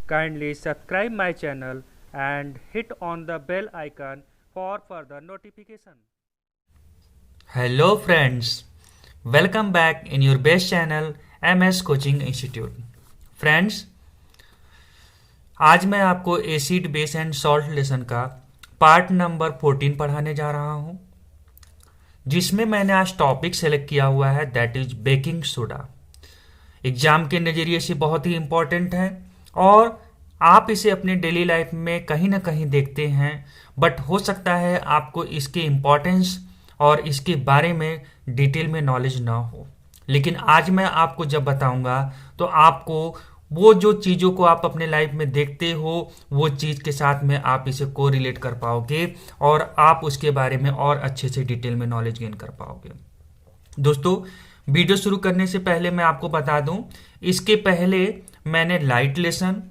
Kindly subscribe my channel and hit on the bell icon for further notification. Hello friends, welcome back in your best channel MS Coaching Institute. Friends, आज मैं आपको acid base and salt lesson का part number 14 पढ़ाने जा रहा हूं, जिसमें मैंने आज टॉपिक सेलेक्ट किया हुआ है that is baking soda. Exam के नज़रिए से बहुत ही इंपॉर्टेंट है और आप इसे अपने डेली लाइफ में कहीं ना कहीं देखते हैं, बट हो सकता है आपको इसके इम्पोर्टेंस और इसके बारे में डिटेल में नॉलेज ना हो। लेकिन आज मैं आपको जब बताऊंगा तो आपको वो जो चीज़ों को आप अपने लाइफ में देखते हो वो चीज़ के साथ में आप इसे को रिलेट कर पाओगे और आप उसके बारे में और अच्छे से डिटेल में नॉलेज गेन कर पाओगे। दोस्तों, वीडियो शुरू करने से पहले मैं आपको बता दूं, इसके पहले मैंने light lesson,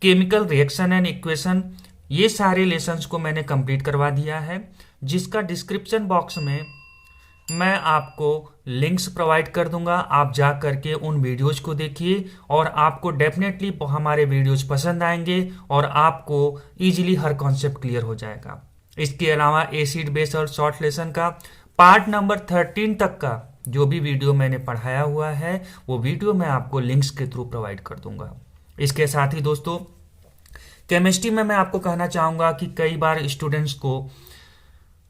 chemical reaction and equation, ये सारे लेसन्स को मैंने कंप्लीट करवा दिया है, जिसका डिस्क्रिप्शन बॉक्स में मैं आपको लिंक्स प्रोवाइड कर दूंगा। आप जा करके उन वीडियोज को देखिए और आपको डेफिनेटली हमारे वीडियोज पसंद आएंगे और आपको इजीली हर कॉन्सेप्ट क्लियर हो जाएगा। इसके अलावा एसिड बेस और सॉल्ट लेसन का पार्ट नंबर 13 तक का जो भी वीडियो मैंने पढ़ाया हुआ है वो वीडियो मैं आपको लिंक्स के थ्रू प्रोवाइड कर दूंगा। इसके साथ ही दोस्तों, केमिस्ट्री में मैं आपको कहना चाहूँगा कि कई बार स्टूडेंट्स को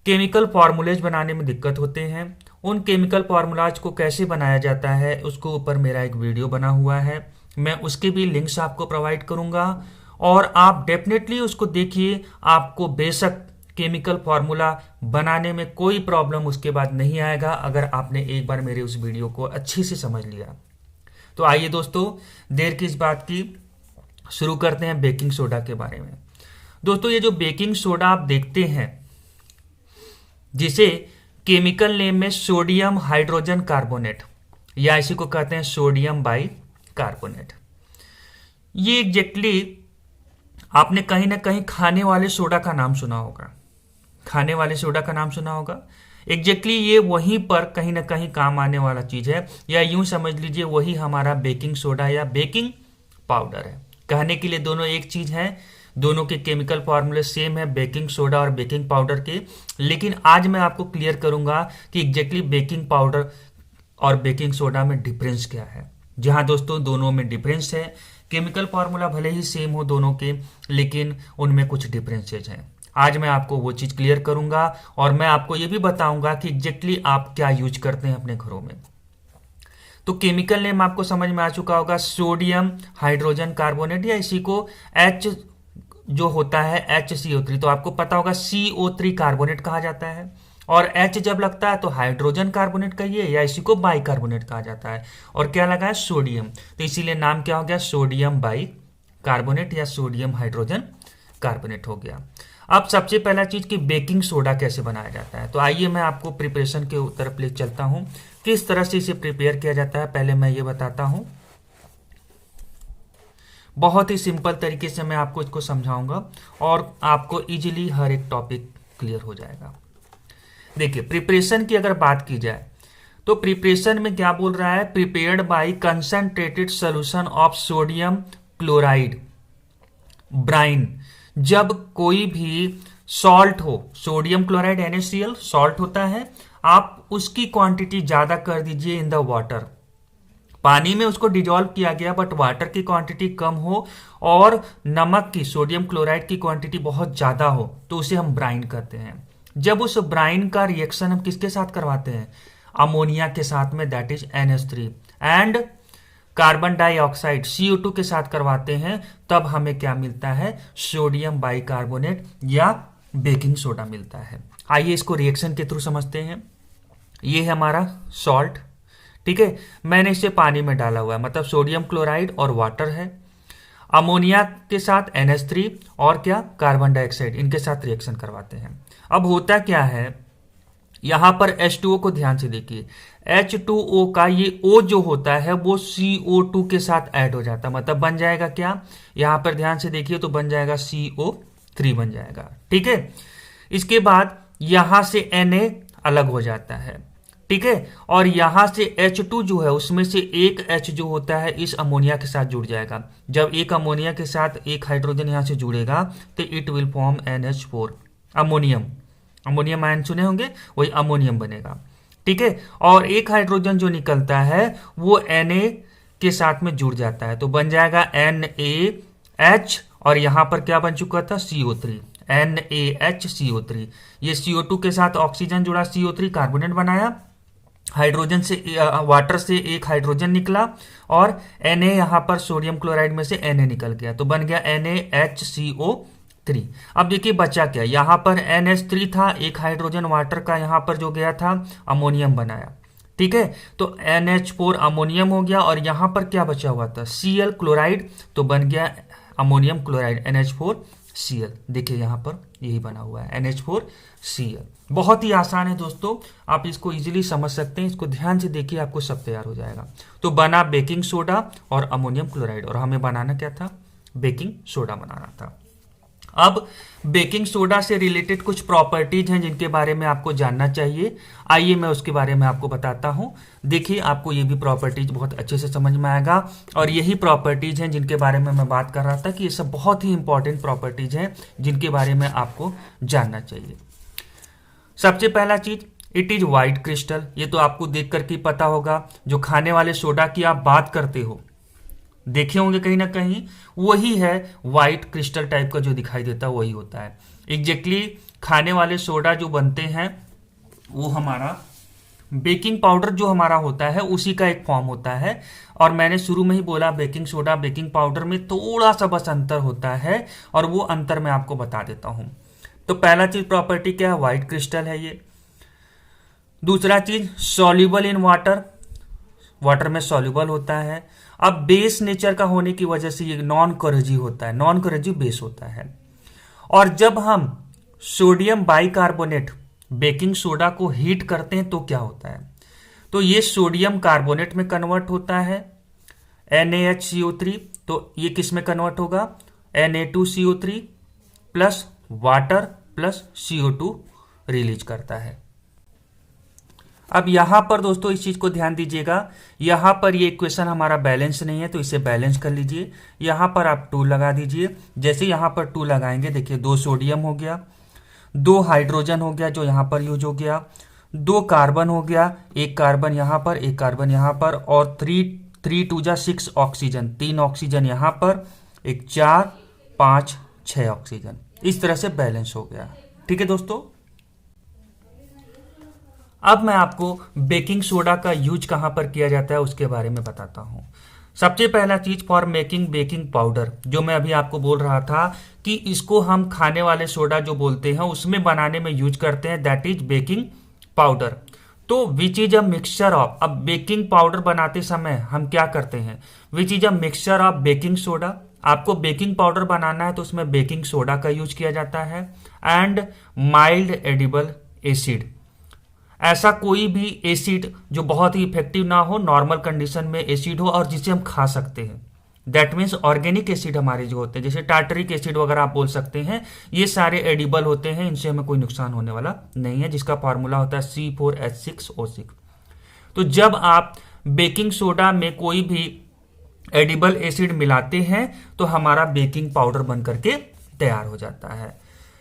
केमिकल फार्मूलेज बनाने में दिक्कत होते हैं। उन केमिकल फार्मूलाज को कैसे बनाया जाता है उसके ऊपर मेरा एक वीडियो बना हुआ है, मैं उसके भी लिंक्स आपको प्रोवाइड करूँगा और आप डेफिनेटली उसको देखिए। आपको बेशक केमिकल फार्मूला बनाने में कोई प्रॉब्लम उसके बाद नहीं आएगा अगर आपने एक बार मेरे उस वीडियो को अच्छी से समझ लिया। तो आइए दोस्तों, देर किस बात की, शुरू करते हैं बेकिंग सोडा के बारे में। दोस्तों, ये जो बेकिंग सोडा आप देखते हैं, जिसे केमिकल नेम में सोडियम हाइड्रोजन कार्बोनेट या इसी को कहते हैं सोडियम बाई कार्बोनेट, ये एग्जैक्टली आपने कहीं ना कहीं खाने वाले सोडा का नाम सुना होगा। खाने वाले सोडा का नाम सुना होगा। एग्जैक्टली ये वहीं पर कहीं ना कहीं काम आने वाला चीज है, या यूं समझ लीजिए वही हमारा बेकिंग सोडा या बेकिंग पाउडर है। कहने के लिए दोनों एक चीज है, दोनों के केमिकल फॉर्मूले सेम है, बेकिंग सोडा और बेकिंग पाउडर के। लेकिन आज मैं आपको क्लियर करूंगा कि एग्जैक्टली बेकिंग पाउडर और बेकिंग सोडा में डिफरेंस क्या है। जहां दोस्तों दोनों में डिफरेंस है, केमिकल फॉर्मूला भले ही सेम हो दोनों के, लेकिन उनमें कुछ डिफरेंसेज हैं। आज मैं आपको वो चीज क्लियर करूंगा और मैं आपको ये भी बताऊंगा कि एग्जैक्टली आप क्या यूज करते हैं अपने घरों में। तो केमिकल नेम आपको समझ में आ चुका होगा, सोडियम हाइड्रोजन कार्बोनेट, या इसी को एच जो होता है HCO3, तो आपको पता होगा CO3 कार्बोनेट कहा जाता है। और H जब लगता है तो हाइड्रोजन कार्बोनेट कहिए, या इसी को बाई कार्बोनेट कहा जाता है। और क्या लगा है, सोडियम, तो इसीलिए नाम क्या हो गया, सोडियम बाई कार्बोनेट या सोडियम हाइड्रोजन कार्बोनेट हो गया। अब सबसे पहला चीज कि बेकिंग सोडा कैसे बनाया जाता है, तो आइए मैं आपको प्रिपरेशन के तरफ ले चलता हूं। किस तरह से इसे प्रिपेयर किया जाता है पहले मैं ये बताता हूं। बहुत ही सिंपल तरीके से मैं आपको इसको समझाऊंगा और आपको इजीली हर एक टॉपिक क्लियर हो जाएगा। देखिए, प्रिपरेशन की अगर बात की जाए तो प्रिपरेशन में क्या बोल रहा है, prepared by concentrated solution of sodium chloride brine. जब कोई भी सॉल्ट हो, सोडियम क्लोराइड NaCl सॉल्ट होता है, आप उसकी क्वांटिटी ज्यादा कर दीजिए इन द वाटर, पानी में उसको डिजोल्व किया गया बट वाटर की क्वांटिटी कम हो और नमक की, सोडियम क्लोराइड की क्वांटिटी बहुत ज्यादा हो, तो उसे हम ब्राइन कहते हैं। जब उस ब्राइन का रिएक्शन हम किसके साथ करवाते हैं, अमोनिया के साथ में, that is NH3 and carbon dioxide CO2 के साथ करवाते हैं, तब हमें क्या मिलता है, सोडियम बाइकार्बोनेट या बेकिंग सोडा मिलता है। आइए इसको रिएक्शन के थ्रू समझते हैं। ये है हमारा सॉल्ट, ठीक है, मैंने इसे पानी में डाला हुआ है, मतलब सोडियम क्लोराइड और वाटर है, अमोनिया के साथ NH3 और क्या, कार्बन डाइऑक्साइड, इनके साथ रिएक्शन करवाते हैं। अब होता क्या है, यहां पर H2O को ध्यान से देखिए, H2O का ये O जो होता है वो CO2 के साथ ऐड हो जाता है, मतलब बन जाएगा क्या, यहां पर ध्यान से देखिए तो बन जाएगा CO3 बन जाएगा, ठीक है। इसके बाद यहां से Na अलग हो जाता है, ठीक है। और यहां से H2 जो है उसमें से एक H जो होता है इस अमोनिया के साथ जुड़ जाएगा। जब एक अमोनिया के साथ एक हाइड्रोजन यहां से जुड़ेगा तो it will form NH4 ammonium. Ammonium ion सुने होंगे, वही अमोनियम बनेगा, ठीक है। और एक हाइड्रोजन जो निकलता है वो Na के साथ में जुड़ जाता है तो बन जाएगा NaH, और यहां पर क्या बन चुका था CO3, NaHCO3। ये CO2 के साथ ऑक्सीजन जुड़ा, CO3 कार्बोनेट बनाया, हाइड्रोजन से वाटर से एक हाइड्रोजन निकला और Na यहां पर सोडियम क्लोराइड में से Na निकल गया तो बन गया NaHCO3। अब देखिए बचा क्या, यहां पर NH3 था, एक हाइड्रोजन वाटर का यहां पर जो गया था अमोनियम बनाया, ठीक है। तो NH4 अमोनियम हो गया और यहां पर क्या बचा हुआ था Cl क्लोराइड, तो बन गया अमोनियम क्लोराइड NH4Cl। देखिए यहां पर यही बना हुआ है NH4Cl। बहुत ही आसान है दोस्तों, आप इसको इजीली समझ सकते हैं, इसको ध्यान से देखिए आपको सब तैयार हो जाएगा। तो बना बेकिंग सोडा और अमोनियम क्लोराइड, और हमें बनाना क्या था, बेकिंग सोडा बनाना था। अब बेकिंग सोडा से रिलेटेड कुछ प्रॉपर्टीज हैं जिनके बारे में आपको जानना चाहिए, आइए मैं उसके बारे में आपको बताता हूं। देखिए आपको ये भी प्रॉपर्टीज बहुत अच्छे से समझ में आएगा, और यही प्रॉपर्टीज हैं जिनके बारे में मैं बात कर रहा था कि ये सब बहुत ही इंपॉर्टेंट प्रॉपर्टीज हैं जिनके बारे में आपको जानना चाहिए। सबसे पहला चीज, इट इज व्हाइट क्रिस्टल। ये तो आपको देख करके पता होगा, जो खाने वाले सोडा की आप बात करते हो देखे होंगे कहीं ना कहीं, वही है व्हाइट क्रिस्टल टाइप का जो दिखाई देता है वही होता है एग्जैक्टली। खाने वाले सोडा जो बनते हैं वो हमारा बेकिंग पाउडर जो हमारा होता है उसी का एक फॉर्म होता है। और मैंने शुरू में ही बोला बेकिंग सोडा बेकिंग पाउडर में थोड़ा सा बस अंतर होता है, और वो अंतर मैं आपको बता देता हूं। तो पहला चीज प्रॉपर्टी क्या है, व्हाइट क्रिस्टल है ये। दूसरा चीज सॉल्युबल इन वाटर, वाटर में सॉल्युबल होता है। अब बेस नेचर का होने की वजह से ये नॉन कोरोजिव होता है, नॉन कोरोजिव बेस होता है। और जब हम सोडियम बाइकार्बोनेट बेकिंग सोडा को हीट करते हैं तो क्या होता है, तो ये सोडियम कार्बोनेट में कन्वर्ट होता है NaHCO3, तो ये किस में कन्वर्ट होगा Na2CO3 plus water plus CO2 release करता है। अब यहां पर दोस्तों इस चीज को ध्यान दीजिएगा, यहां पर ये इक्वेशन हमारा बैलेंस नहीं है तो इसे बैलेंस कर लीजिए। यहां पर आप 2 लगा दीजिए, जैसे यहां पर 2 लगाएंगे देखिए 2 सोडियम हो गया, 2 हाइड्रोजन हो गया जो यहां पर यूज हो गया, 2 कार्बन हो गया, एक कार्बन यहां पर एक कार्बन यहां पर, और 3 2 जा 6 ऑक्सीजन, 3 ऑक्सीजन यहां पर, एक 4 5 6 ऑक्सीजन, इस तरह से बैलेंस हो गया, ठीक है दोस्तों। अब मैं आपको बेकिंग सोडा का यूज कहां पर किया जाता है उसके बारे में बताता हूं। सबसे पहला चीज फॉर मेकिंग बेकिंग पाउडर, जो मैं अभी आपको बोल रहा था कि इसको हम खाने वाले सोडा जो बोलते हैं उसमें बनाने में यूज करते हैं, दैट इज बेकिंग पाउडर। तो which is a mixture of, अब बेकिंग पाउडर बनाते समय हम क्या करते हैं, which is a mixture of baking soda. आपको बेकिंग पाउडर बनाना है तो उसमें बेकिंग सोडा का यूज किया जाता है, एंड माइल्ड एडिबल एसिड। ऐसा कोई भी एसिड जो बहुत ही इफेक्टिव ना हो, नॉर्मल कंडीशन में एसिड हो और जिसे हम खा सकते हैं, दैट मीन्स ऑर्गेनिक एसिड हमारे जो होते हैं, जैसे टार्टरिक एसिड वगैरह आप बोल सकते हैं, ये सारे एडिबल होते हैं, इनसे हमें कोई नुकसान होने वाला नहीं है, जिसका फॉर्मूला होता है C4H6O6। तो जब आप बेकिंग सोडा में कोई भी एडिबल एसिड मिलाते हैं तो हमारा बेकिंग पाउडर बन करके तैयार हो जाता है।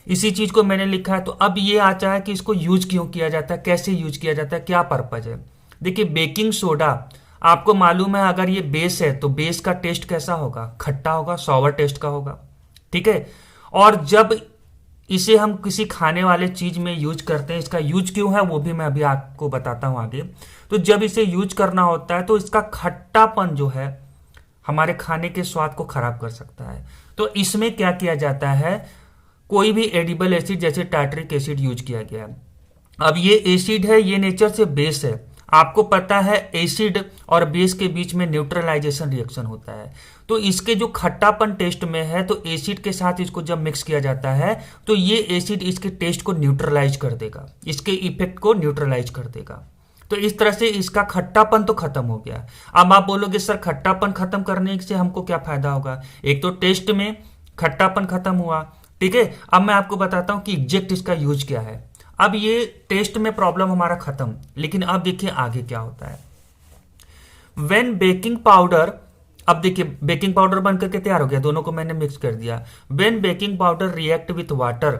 इसी चीज को मैंने लिखा है। तो अब ये आता है कि इसको यूज क्यों किया जाता है, कैसे यूज किया जाता है, क्या पर्पज है। देखिए बेकिंग सोडा आपको मालूम है अगर ये बेस है तो बेस का टेस्ट कैसा होगा, खट्टा होगा, सॉवर टेस्ट का होगा, ठीक है। और जब इसे हम किसी खाने वाले चीज में यूज करते हैं, इसका यूज क्यों है वो भी मैं अभी आपको बताता हूं आगे। तो जब इसे यूज करना होता है तो इसका खट्टापन जो है हमारे खाने के स्वाद को खराब कर सकता है। तो इसमें क्या किया जाता है, कोई भी एडिबल एसिड जैसे टार्टरिक एसिड यूज किया गया है। अब ये एसिड है, ये नेचर से बेस है। आपको पता है एसिड और बेस के बीच में न्यूट्रलाइजेशन रिएक्शन होता है, तो इसके जो खट्टापन टेस्ट में है तो एसिड के साथ इसको जब मिक्स किया जाता है तो ये एसिड इसके टेस्ट को न्यूट्रलाइज कर देगा, इसके इफेक्ट को न्यूट्रलाइज कर देगा। तो इस तरह से इसका खट्टापन तो खत्म हो गया। अब आप बोलोगे सर खट्टापन खत्म करने से हमको क्या फायदा होगा, एक तो टेस्ट में खट्टापन खत्म हुआ, ठीक है। अब मैं आपको बताता हूं कि एग्जैक्ट इसका यूज क्या है। अब ये टेस्ट में प्रॉब्लम हमारा खत्म, लेकिन अब देखिए आगे क्या होता है। व्हेन बेकिंग पाउडर, अब देखिए बेकिंग पाउडर बन करके तैयार हो गया, दोनों को मैंने मिक्स कर दिया। When baking powder react with water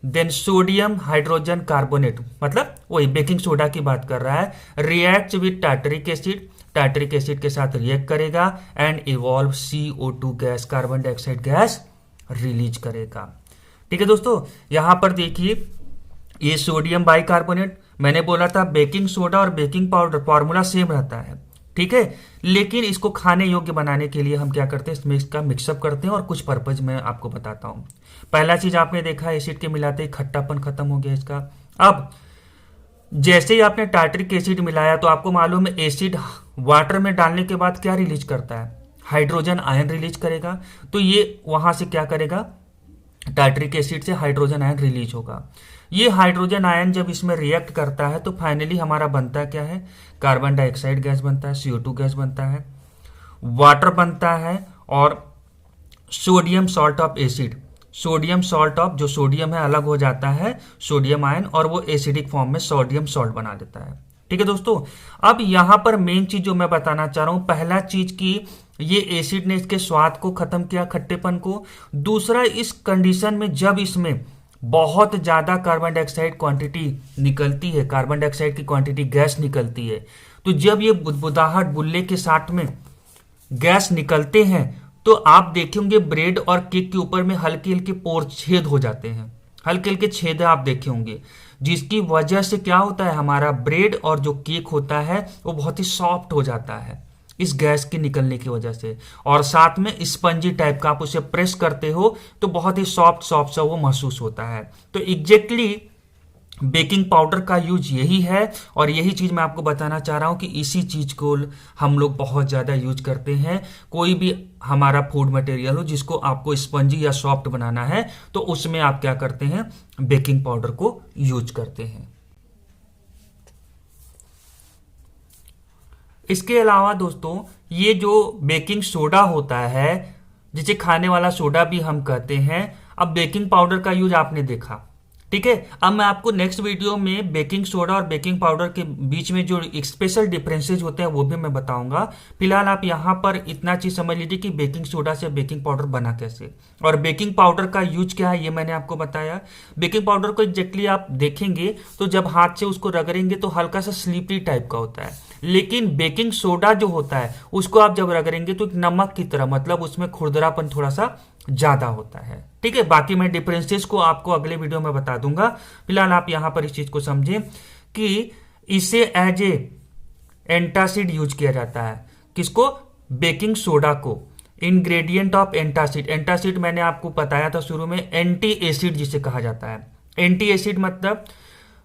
then sodium hydrogen carbonate, मतलब वही बेकिंग सोडा की बात कर रहा है, react with tartaric acid, tartaric acid के साथ रिएक्ट करेगा and evolve CO2 gas, carbon dioxide gas release करेगा। ठीक है दोस्तों, यहां पर देखिए ये सोडियम बाइकार्बोनेट, मैंने बोला था बेकिंग सोडा और बेकिंग पाउडर फॉर्मूला सेम रहता है, ठीक है, लेकिन इसको खाने योग्य बनाने के लिए हम क्या करते हैं, इसमें इसका मिक्सअप करते हैं और कुछ पर्पज मैं आपको बताता हूं। पहला चीज आपने देखा एसिड के मिलाते ही खट्टापन खत्म हो गया इसका। अब जैसे ही आपने टार्टरिक एसिड मिलाया तो आपको मालूम है एसिड वाटर में डालने के बाद क्या रिलीज करता है, हाइड्रोजन आयन रिलीज करेगा। तो ये वहां से क्या करेगा, टार्टरिक एसिड से हाइड्रोजन आयन रिलीज होगा। ये हाइड्रोजन आयन जब इसमें रिएक्ट करता है तो फाइनली हमारा बनता क्या है, कार्बन डाइऑक्साइड गैस बनता है, CO2 गैस बनता है, वाटर बनता है और sodium salt of acid, sodium salt of जो सोडियम है अलग हो जाता है सोडियम आयन और वो एसिडिक फॉर्म में सोडियम सॉल्ट बना देता है। ठीक है दोस्तों, अब यहां पर मेन चीज जो मैं बताना चाह रहा हूं, पहला चीज की ये एसिड ने इसके स्वाद को खत्म किया, खट्टेपन को। दूसरा, इस कंडीशन में जब इसमें बहुत ज्यादा कार्बन डाइऑक्साइड क्वांटिटी निकलती है, कार्बन डाइऑक्साइड की क्वांटिटी गैस निकलती है, तो जब ये बुदबुदाहट बुल्ले के साथ में गैस निकलते हैं तो आप देखेंगे ब्रेड और केक के ऊपर में हल्के हल्के पोर छेद हो जाते हैं, हल्के हल्के छेद आप देखे होंगे, जिसकी वजह से क्या होता है, हमारा ब्रेड और जो केक होता है वो बहुत ही सॉफ्ट हो जाता है इस गैस के निकलने की वजह से, और साथ में स्पंजी टाइप का आप उसे प्रेस करते हो तो बहुत ही सॉफ्ट सॉफ्ट सा वो महसूस होता है। तो एग्जैक्टली बेकिंग पाउडर का यूज यही है और यही चीज मैं आपको बताना चाह रहा हूं कि इसी चीज को हम लोग बहुत ज्यादा यूज करते हैं। कोई भी हमारा फूड मटेरियल हो जिसको आपको स्पंजी या सॉफ्ट बनाना है तो उसमें आप क्या करते हैं, बेकिंग पाउडर को यूज करते हैं। इसके अलावा दोस्तों ये जो बेकिंग सोडा होता है, जिसे खाने वाला सोडा भी हम कहते हैं, अब बेकिंग पाउडर का यूज आपने देखा, ठीक है। अब मैं आपको नेक्स्ट वीडियो में बेकिंग सोडा और बेकिंग पाउडर के बीच में जो स्पेशल डिफरेंसेस होते हैं वो भी मैं बताऊंगा। फिलहाल आप यहां पर इतना चीज समझ लीजिए कि बेकिंग सोडा से बेकिंग पाउडर बना कैसे और बेकिंग पाउडर का यूज क्या है ये मैंने आपको बताया। बेकिंग पाउडर को एग्जैक्टली आप देखेंगे तो जब हाथ से उसको रगड़ेंगे तो हल्का सा स्लिपरी टाइप का होता है, लेकिन बेकिंग सोडा जो होता है उसको आप जब रगड़ेंगे तो एक नमक की तरह, मतलब उसमें खुरदरापन थोड़ा सा ज्यादा होता है, ठीक है। बाकी मैं डिफरेंसेस को आपको अगले वीडियो में बता दूंगा। फिलहाल आप यहां पर इस चीज को समझें कि इसे एज ए एंटासिड यूज किया जाता है। किसको, बेकिंग सोडा को, इंग्रेडिएंट ऑफ एंटासिड। एंटासिड मैंने आपको बताया था शुरू में, एंटी एसिड जिसे कहा जाता है। एंटी एसिड मतलब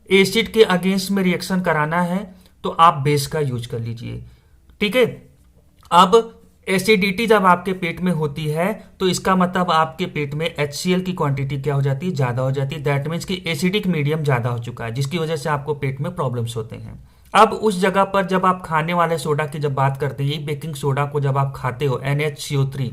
एसिड के अगेंस्ट में रिएक्शन कराना है तो आप बेस का यूज कर लीजिए, ठीक है। अब एसिडिटी जब आपके पेट में होती है तो इसका मतलब आपके पेट में HCl की क्वांटिटी क्या हो जाती है, ज्यादा हो जाती है। दैट मीन्स कि एसिडिक मीडियम ज्यादा हो चुका है, जिसकी वजह से आपको पेट में प्रॉब्लम्स होते हैं। अब उस जगह पर जब आप खाने वाले सोडा की जब बात करते हैं, ये बेकिंग सोडा को जब आप खाते हो, NaCO3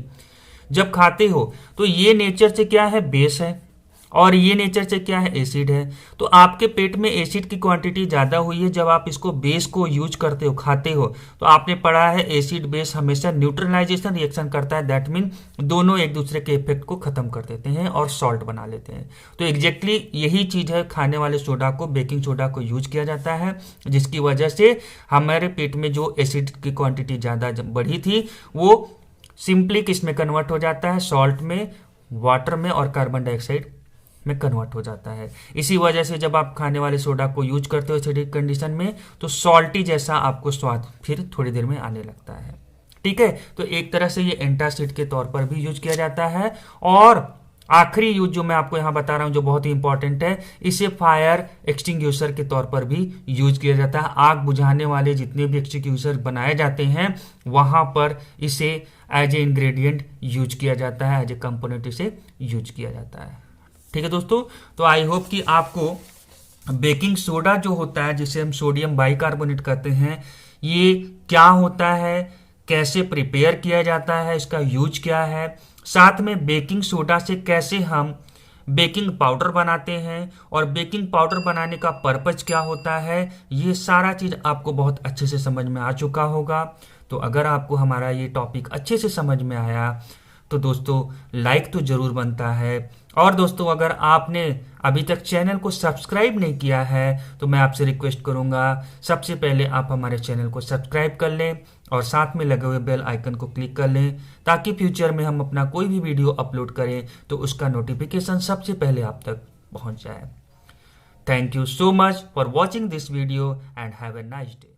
जब खाते हो तो ये नेचर से क्या है, बेस है, और ये नेचर से क्या है, एसिड है। तो आपके पेट में एसिड की क्वांटिटी ज्यादा हुई है। जब आप इसको बेस को यूज करते हो, खाते हो, तो आपने पढ़ा है एसिड बेस हमेशा न्यूट्रलाइजेशन रिएक्शन करता है। दैट मीन दोनों एक दूसरे के इफेक्ट को खत्म कर देते हैं और सॉल्ट बना लेते हैं। तो एग्जैक्टली यही चीज है, खाने वाले सोडा को, बेकिंग सोडा को यूज किया जाता है, जिसकी वजह से हमारे पेट में जो एसिड की क्वांटिटी ज्यादा बढ़ी थी वो सिंपली किस में कन्वर्ट हो जाता है, सॉल्ट में, वाटर में और कार्बन डाइऑक्साइड में कन्वर्ट हो जाता है। इसी वजह से जब आप खाने वाले सोडा को यूज करते हो एसिडिक कंडीशन में तो सॉल्टी जैसा आपको स्वाद फिर थोड़ी देर में आने लगता है, ठीक है। तो एक तरह से ये एंटासिड के तौर पर भी यूज किया जाता है। और आखिरी यूज जो मैं आपको यहां बता रहा हूं जो बहुत ही इंपॉर्टेंट है, इसे फायर एक्सटिंग्यूशर के तौर पर भी यूज किया जाता है। आग बुझाने वाले जितने भी एक्सटिंग्यूशर बनाए जाते हैं वहां पर इसे एज ए इंग्रेडिएंट यूज किया जाता है, एज ए कंपोनेंट इसे यूज किया जाता है, ठीक है दोस्तों। तो आई होप कि आपको बेकिंग सोडा जो होता है, जिसे हम सोडियम बाइकार्बोनेट कहते हैं, ये क्या होता है, कैसे प्रिपेयर किया जाता है, इसका यूज क्या है, साथ में बेकिंग सोडा से कैसे हम बेकिंग पाउडर बनाते हैं और बेकिंग पाउडर बनाने का पर्पज क्या होता है, ये सारा चीज़ आपको बहुत अच्छे से समझ में आ चुका होगा। तो अगर आपको हमारा ये टॉपिक अच्छे से समझ में आया तो दोस्तों लाइक तो ज़रूर बनता है। और दोस्तों अगर आपने अभी तक चैनल को सब्सक्राइब नहीं किया है तो मैं आपसे रिक्वेस्ट करूंगा, सबसे पहले आप हमारे चैनल को सब्सक्राइब कर लें और साथ में लगे हुए बेल आइकन को क्लिक कर लें, ताकि फ्यूचर में हम अपना कोई भी वीडियो अपलोड करें तो उसका नोटिफिकेशन सबसे पहले आप तक पहुंच जाए। Thank you so much for watching this video and have a nice day.